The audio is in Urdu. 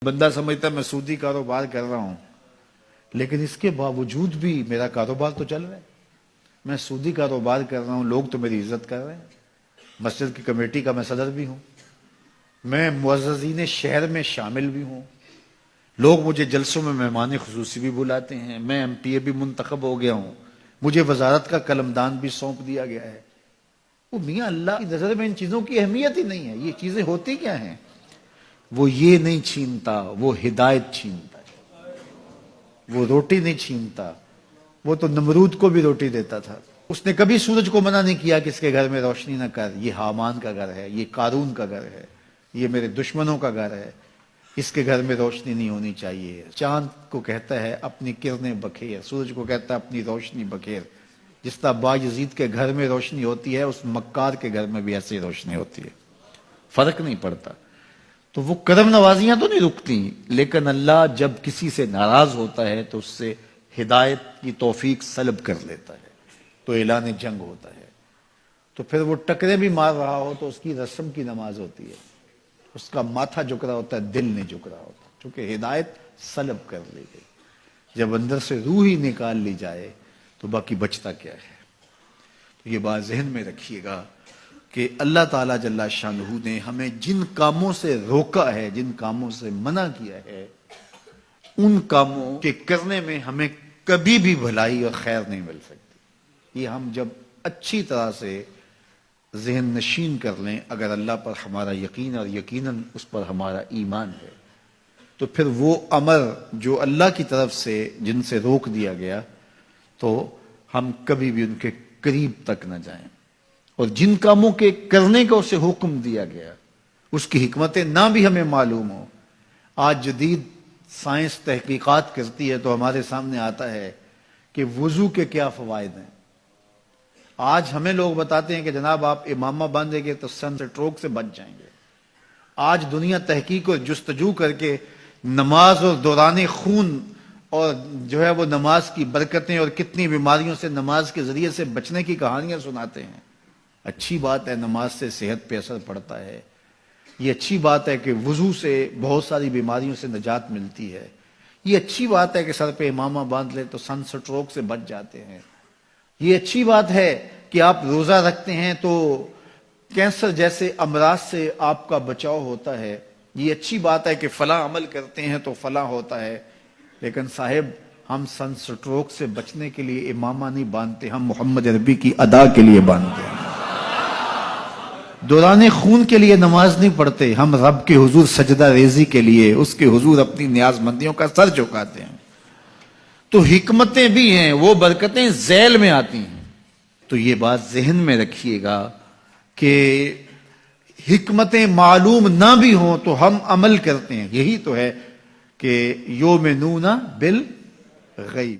بندہ سمجھتا ہے میں سودی کاروبار کر رہا ہوں، لیکن اس کے باوجود بھی میرا کاروبار تو چل رہا ہے۔ میں سودی کاروبار کر رہا ہوں، لوگ تو میری عزت کر رہے ہیں، مسجد کی کمیٹی کا میں صدر بھی ہوں، میں معززین شہر میں شامل بھی ہوں، لوگ مجھے جلسوں میں مہمان خصوصی بھی بلاتے ہیں، میں ایم پی اے بھی منتخب ہو گیا ہوں، مجھے وزارت کا قلمدان بھی سونپ دیا گیا ہے۔ وہ میاں اللہ کی نظر میں ان چیزوں کی اہمیت ہی نہیں ہے۔ یہ چیزیں ہوتی کیا ہیں؟ وہ یہ نہیں چھینتا، وہ ہدایت چھینتا ہے۔ وہ روٹی نہیں چھینتا، وہ تو نمرود کو بھی روٹی دیتا تھا۔ اس نے کبھی سورج کو منع نہیں کیا کہ اس کے گھر میں روشنی نہ کر، یہ حامان کا گھر ہے، یہ قارون کا گھر ہے، یہ میرے دشمنوں کا گھر ہے، اس کے گھر میں روشنی نہیں ہونی چاہیے۔ چاند کو کہتا ہے اپنی کرنیں بکھیر، سورج کو کہتا ہے اپنی روشنی بکھیر۔ جس طرح باجزید کے گھر میں روشنی ہوتی ہے، اس مکار کے گھر میں بھی ایسی روشنی ہوتی ہے، فرق نہیں پڑتا۔ تو وہ کرم نوازیاں تو نہیں رکتی، لیکن اللہ جب کسی سے ناراض ہوتا ہے تو اس سے ہدایت کی توفیق سلب کر لیتا ہے، تو اعلان جنگ ہوتا ہے۔ تو پھر وہ ٹکرے بھی مار رہا ہو تو اس کی رسم کی نماز ہوتی ہے، اس کا ماتھا جھک رہا ہوتا ہے، دل نہیں جھک رہا ہوتا، کیونکہ ہدایت سلب کر لی گئی۔ جب اندر سے روح ہی نکال لی جائے تو باقی بچتا کیا ہے؟ تو یہ بات ذہن میں رکھیے گا کہ اللہ تعالیٰ جل شانہ نے ہمیں جن کاموں سے روکا ہے، جن کاموں سے منع کیا ہے، ان کاموں کے کرنے میں ہمیں کبھی بھی بھلائی اور خیر نہیں مل سکتی۔ یہ ہم جب اچھی طرح سے ذہن نشین کر لیں، اگر اللہ پر ہمارا یقین اور یقیناً اس پر ہمارا ایمان ہے، تو پھر وہ امر جو اللہ کی طرف سے جن سے روک دیا گیا، تو ہم کبھی بھی ان کے قریب تک نہ جائیں، اور جن کاموں کے کرنے کا اسے حکم دیا گیا اس کی حکمتیں نہ بھی ہمیں معلوم ہو۔ آج جدید سائنس تحقیقات کرتی ہے تو ہمارے سامنے آتا ہے کہ وضو کے کیا فوائد ہیں۔ آج ہمیں لوگ بتاتے ہیں کہ جناب آپ امامہ باندھیں گے تو سن سٹروک سے بچ جائیں گے۔ آج دنیا تحقیق اور جستجو کر کے نماز اور دوران خون اور جو ہے وہ نماز کی برکتیں اور کتنی بیماریوں سے نماز کے ذریعے سے بچنے کی کہانیاں سناتے ہیں۔ اچھی بات ہے، نماز سے صحت پہ اثر پڑتا ہے، یہ اچھی بات ہے کہ وضو سے بہت ساری بیماریوں سے نجات ملتی ہے، یہ اچھی بات ہے کہ سر پہ امامہ باندھ لے تو سن سٹروک سے بچ جاتے ہیں، یہ اچھی بات ہے کہ آپ روزہ رکھتے ہیں تو کینسر جیسے امراض سے آپ کا بچاؤ ہوتا ہے، یہ اچھی بات ہے کہ فلاں عمل کرتے ہیں تو فلاں ہوتا ہے۔ لیکن صاحب، ہم سن سٹروک سے بچنے کے لیے امامہ نہیں باندھتے، ہم محمد عربی کی ادا کے لیے باندھتے ہیں۔ دوران خون کے لیے نماز نہیں پڑھتے، ہم رب کے حضور سجدہ ریزی کے لیے اس کے حضور اپنی نیاز مندیوں کا سر جھکاتے ہیں۔ تو حکمتیں بھی ہیں، وہ برکتیں ذیل میں آتی ہیں۔ تو یہ بات ذہن میں رکھیے گا کہ حکمتیں معلوم نہ بھی ہوں تو ہم عمل کرتے ہیں۔ یہی تو ہے کہ یومنون بالغیب۔